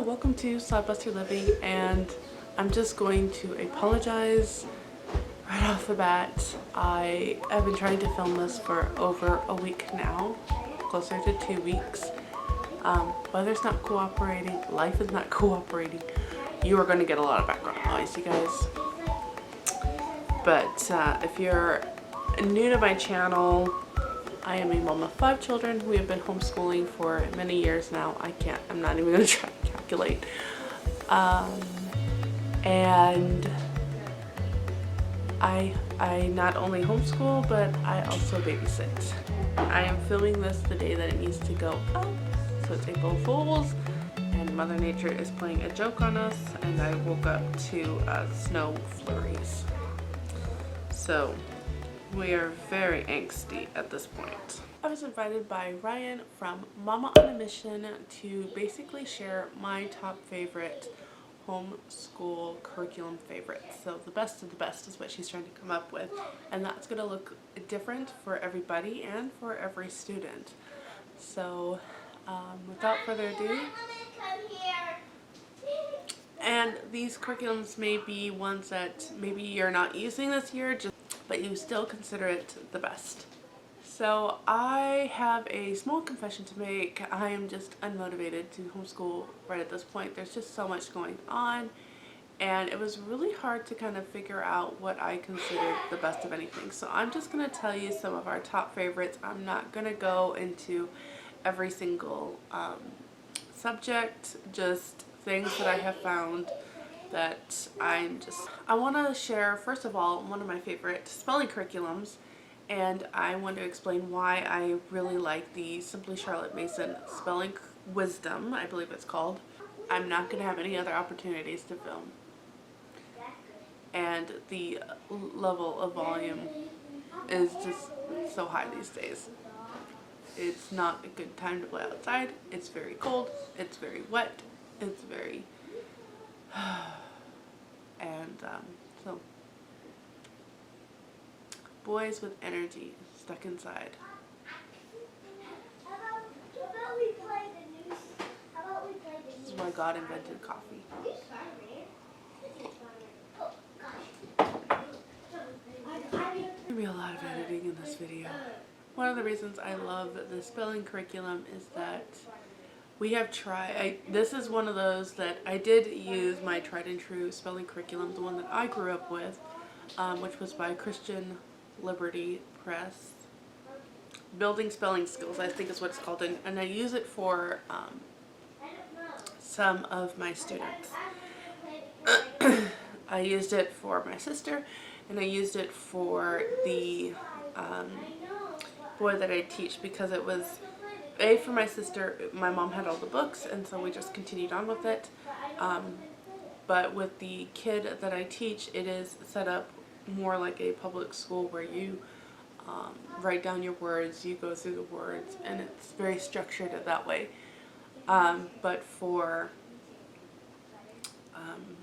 welcome to Slapbuster Living, and I'm just going to apologize right off the bat. I have been trying to film this for over a week now, closer to 2 weeks. Weather's not cooperating, life is not cooperating. You are going to get a lot of background noise, you guys. But if you're new to my channel, I am a mom of 5 children. We have been homeschooling for many years now. I'm not even going to try to calculate. And I not only homeschool, but I also babysit. I am filming this the day that it needs to go up. So it's April Fool's, and Mother Nature is playing a joke on us, and I woke up to snow flurries. So we are very angsty at this point. I was invited by Rian from Mama on a Mission to basically share my top favorite homeschool curriculum favorites. So the best of the best is what she's trying to come up with, and that's going to look different for everybody and for every student. So without further ado, and these curriculums may be ones that maybe you're not using this year, but you still consider it the best. So I have a small confession to make. I am just unmotivated to homeschool right at this point. There's just so much going on, and it was really hard to kind of figure out what I considered the best of anything. So I'm just going to tell you some of our top favorites. I'm not going to go into every single subject, just things that I have found that I want to share. First of all, one of my favorite spelling curriculums, and I want to explain why I really like the Simply Charlotte Mason Spelling Wisdom, I believe it's called. I'm not going to have any other opportunities to film, and the level of volume is just so high these days. It's not a good time to play outside. It's very cold, it's very wet, it's very and so boys with energy stuck inside. This is why God invented coffee. There'll be a lot of editing in this video. One of the reasons I love the spelling curriculum is that we have tried, this is one of those that I did use my tried and true spelling curriculum, the one that I grew up with, which was by Christian Liberty Press. Building Spelling Skills, I think is what it's called, and I use it for some of my students. I used it for my sister, and I used it for the boy that I teach, because it was for my sister. My mom had all the books, and so we just continued on with it. But with the kid that I teach, it is set up more like a public school where you write down your words, you go through the words, and it's very structured that way. But for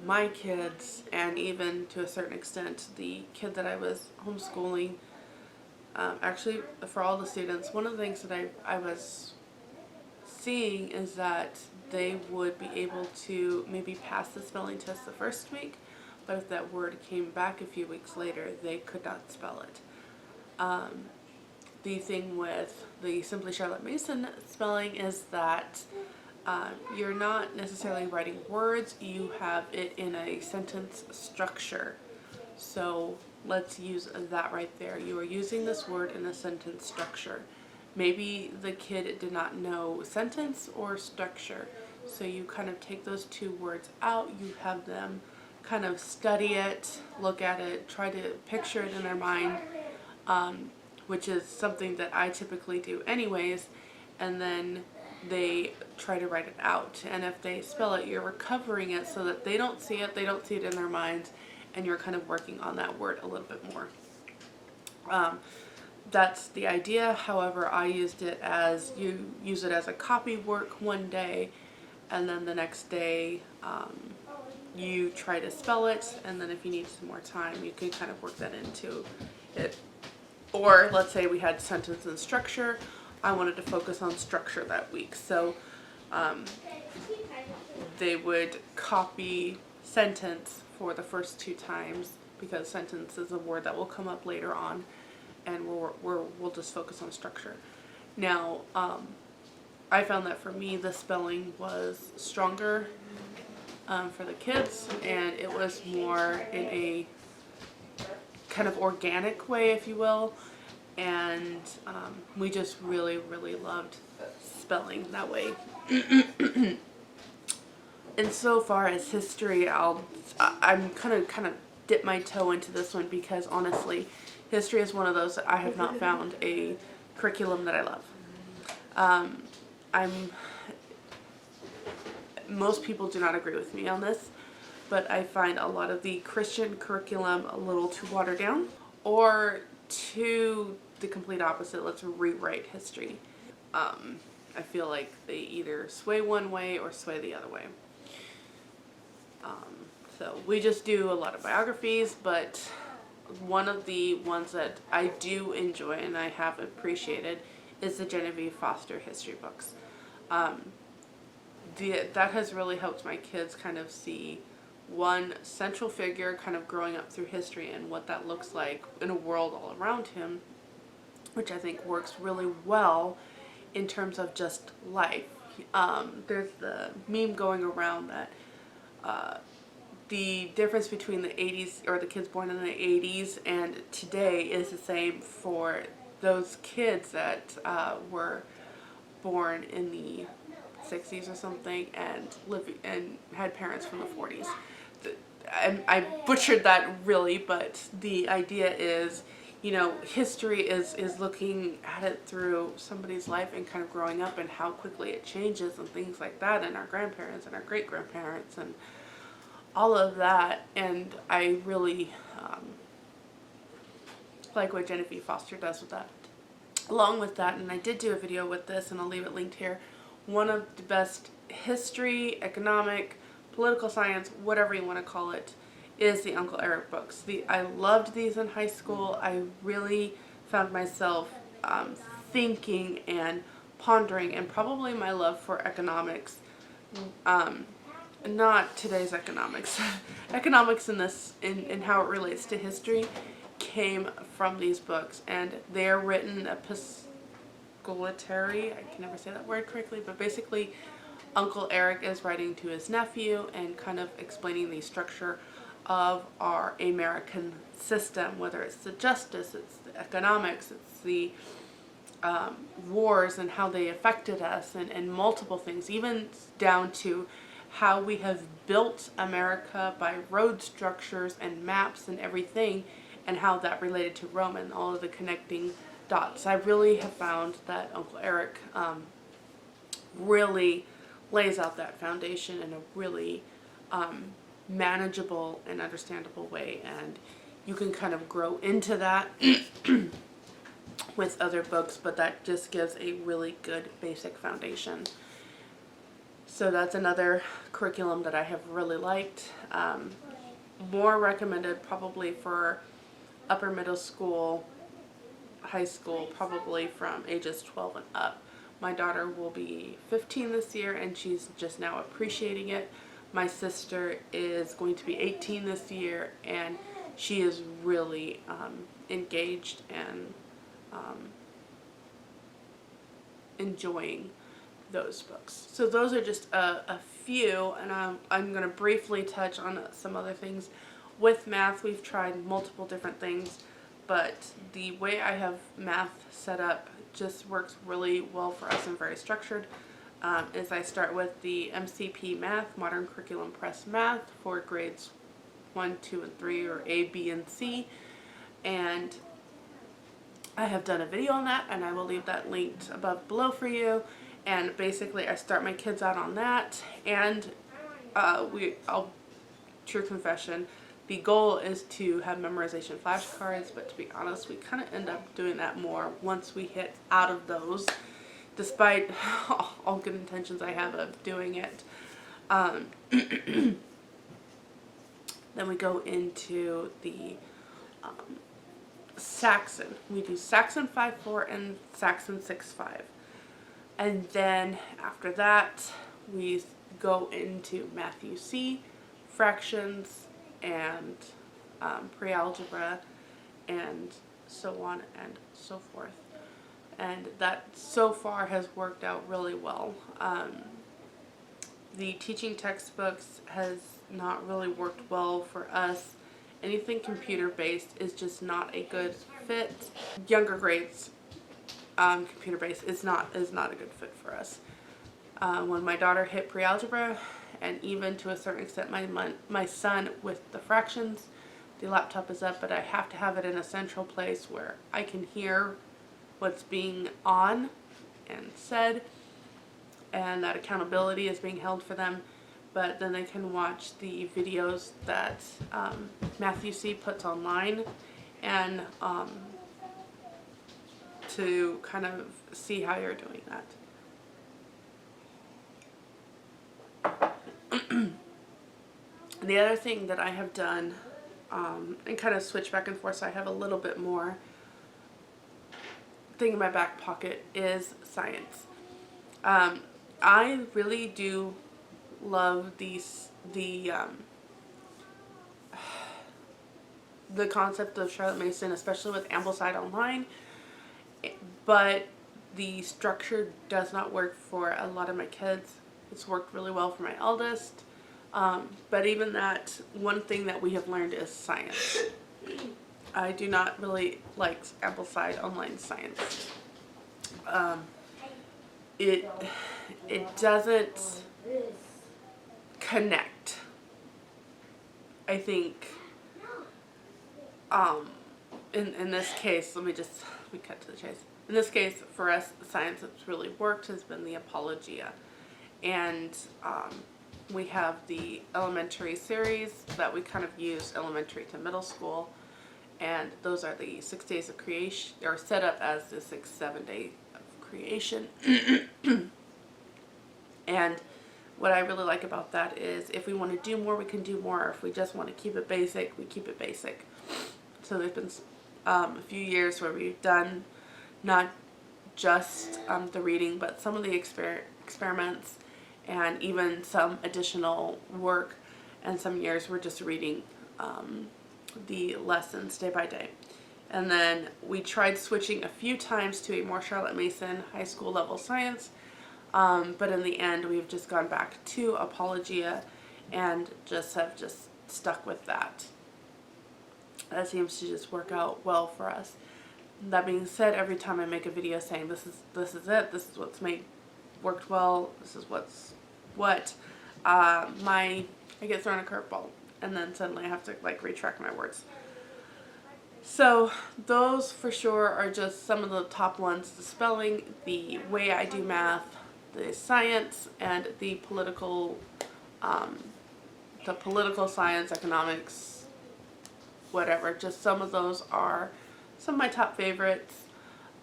my kids, and even to a certain extent the kid that I was homeschooling, actually for all the students, one of the things that I was seeing is that they would be able to maybe pass the spelling test the first week, but if that word came back a few weeks later, they could not spell it. The thing with the Simply Charlotte Mason spelling is that you're not necessarily writing words, you have it in a sentence structure. So let's use that right there. You are using this word in a sentence structure. Maybe the kid did not know sentence or structure, so you kind of take those two words out, you have them kind of study it, look at it, try to picture it in their mind, which is something that I typically do anyways, and then they try to write it out. And if they spell it, you're recovering it so that they don't see it in their minds, and you're kind of working on that word a little bit more. That's the idea. However, I used it as, you use it as a copy work one day, and then the next day you try to spell it, and then if you need some more time, you can kind of work that into it. Or let's say we had sentence and structure. I wanted to focus on structure that week. So they would copy sentence for the first 2 times, because sentence is a word that will come up later on, and we'll just focus on structure. Now, I found that for me, the spelling was stronger for the kids, and it was more in a kind of organic way, if you will, and we just really, really loved spelling that way. And so far as history, I'm kind of dip my toe into this one, because honestly, history is one of those that I have not found a curriculum that I love. Most people do not agree with me on this, but I find a lot of the Christian curriculum a little too watered down, or to the complete opposite, let's rewrite history. I feel like they either sway one way or sway the other way. So we just do a lot of biographies, but one of the ones that I do enjoy and I have appreciated is the Genevieve Foster history books. That has really helped my kids kind of see one central figure kind of growing up through history and what that looks like in a world all around him, which I think works really well in terms of just life. There's the meme going around that the difference between the 80s, or the kids born in the 80s, and today is the same for those kids that were born in the 60s or something and had parents from the 40s. I butchered that really, but the idea is, you know, history is looking at it through somebody's life and kind of growing up and how quickly it changes and things like that, and our grandparents and our great-grandparents and all of that. And I really like what Genevieve Foster does with that. Along with that, and I did do a video with this and I'll leave it linked here, one of the best history, economic, political science, whatever you want to call it, is the Uncle Eric books. I loved these in high school. I really found myself thinking and pondering, and probably my love for economics, not today's economics, economics in how it relates to history, came from these books, and they are written epistolary. I can never say that word correctly, but basically Uncle Eric is writing to his nephew and kind of explaining the structure of our American system, whether it's the justice, it's the economics, it's the wars and how they affected us, and multiple things, even down to how we have built America by road structures and maps and everything, and how that related to Rome and all of the connecting dots. I really have found that Uncle Eric really lays out that foundation in a really manageable and understandable way, and you can kind of grow into that with other books, but that just gives a really good basic foundation. So that's another curriculum that I have really liked. More recommended probably for upper middle school, high school, probably from ages 12 and up. My daughter will be 15 this year, and she's just now appreciating it. My sister is going to be 18 this year, and she is really engaged and enjoying those books. So those are just a few, and I'm going to briefly touch on some other things. With math, we've tried multiple different things, but the way I have math set up just works really well for us and very structured. Is I start with the MCP Math, Modern Curriculum Press Math, for grades 1, 2, and 3, or A, B, and C, and I have done a video on that, and I will leave that linked above below for you. And basically I start my kids out on that, and true confession, the goal is to have memorization flashcards, but to be honest, we kind of end up doing that more once we hit out of those, despite all good intentions I have of doing it. Then we go into the Saxon. We do Saxon 5-4 and Saxon 6-5. And then after that, we go into Math UC, fractions, and pre-algebra, and so on and so forth. And that so far has worked out really well. The teaching textbooks has not really worked well for us. Anything computer based is just not a good fit. Younger grades, computer based is not a good fit for us. When my daughter hit pre-algebra, and even to a certain extent my son with the fractions, the laptop is up, but I have to have it in a central place where I can hear what's being on and said, and that accountability is being held for them. But then they can watch the videos that Math UC puts online, and to kind of see how you're doing that. The other thing that I have done, and kind of switch back and forth so I have a little bit more thing in my back pocket, is science. I really do love the concept of Charlotte Mason, especially with Ambleside Online, but the structure does not work for a lot of my kids. It's worked really well for my eldest, but even that, one thing that we have learned is science. I do not really like Ambleside Online science. It doesn't connect. I think in this case, let me cut to the chase. In this case, for us, the science that's really worked has been the Apologia. And we have the elementary series that we kind of use elementary to middle school. And those are the 6 days of creation, or set up as the 7 day of creation. And what I really like about that is if we want to do more, we can do more. If we just want to keep it basic, we keep it basic. So there's been a few years where we've done not just the reading, but some of the experiments, and even some additional work. And some years we're just reading the lessons day by day. And then we tried switching a few times to a more Charlotte Mason high school level science, but in the end we've just gone back to Apologia and have stuck with that. That seems to just work out well for us. That being said, every time I make a video saying this is it, this is what's worked well, this is what I get thrown a curveball, and then suddenly I have to retract my words. So those for sure are just some of the top ones: the spelling, the way I do math, the science, and the political science, economics, whatever. Just some of those are some of my top favorites.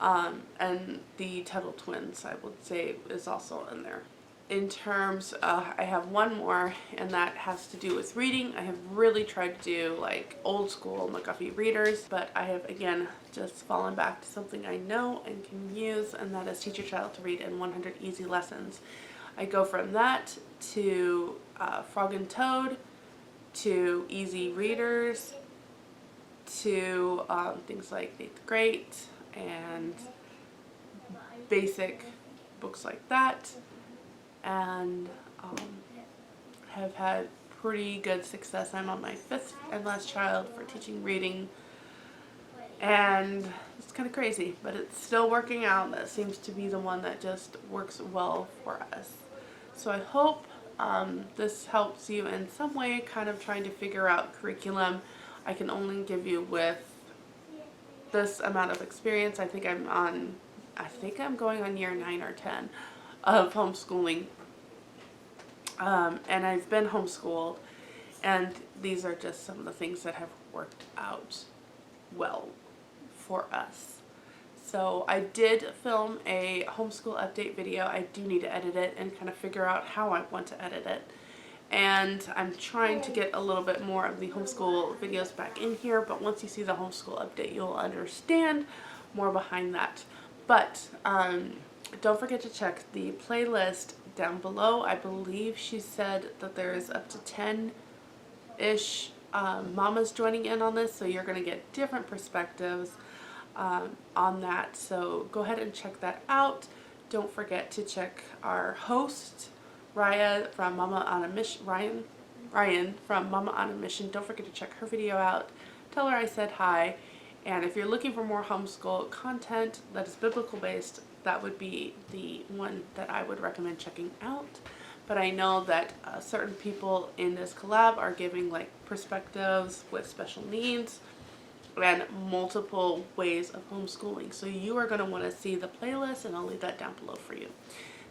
And the Tuttle twins, I would say, is also in there. In terms, I have one more, and that has to do with reading. I have really tried to do old school McGuffey readers, but I have again just fallen back to something I know and can use, and that is Teach Your Child to Read in 100 Easy Lessons. I go from that to Frog and Toad, to easy readers, to things like Nate the Great and basic books like that, and have had pretty good success. I'm on my 5th and last child for teaching reading, and it's kind of crazy, but it's still working out. That seems to be the one that just works well for us. So I hope this helps you in some way, kind of trying to figure out curriculum. I can only give you with this amount of experience. I think I'm going on year 9 or 10 of homeschooling, and I've been homeschooled, and these are just some of the things that have worked out well for us. So I did film a homeschool update video. I do need to edit it and kind of figure out how I want to edit it. And I'm trying to get a little bit more of the homeschool videos back in here, but once you see the homeschool update, you'll understand more behind that. But don't forget to check the playlist down below. I believe she said that there's up to 10-ish mamas joining in on this, so you're going to get different perspectives on that. So go ahead and check that out. Don't forget to check our host, Ryan from Mama on a Mission. Rian from Mama on a Mission. Don't forget to check her video out. Tell her I said hi. And if you're looking for more homeschool content that is biblical based, that would be the one that I would recommend checking out. But I know that certain people in this collab are giving like perspectives with special needs and multiple ways of homeschooling. So you are going to want to see the playlist, and I'll leave that down below for you.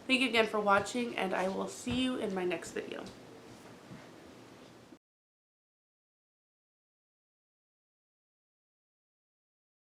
Thank you again for watching, and I will see you in my next video.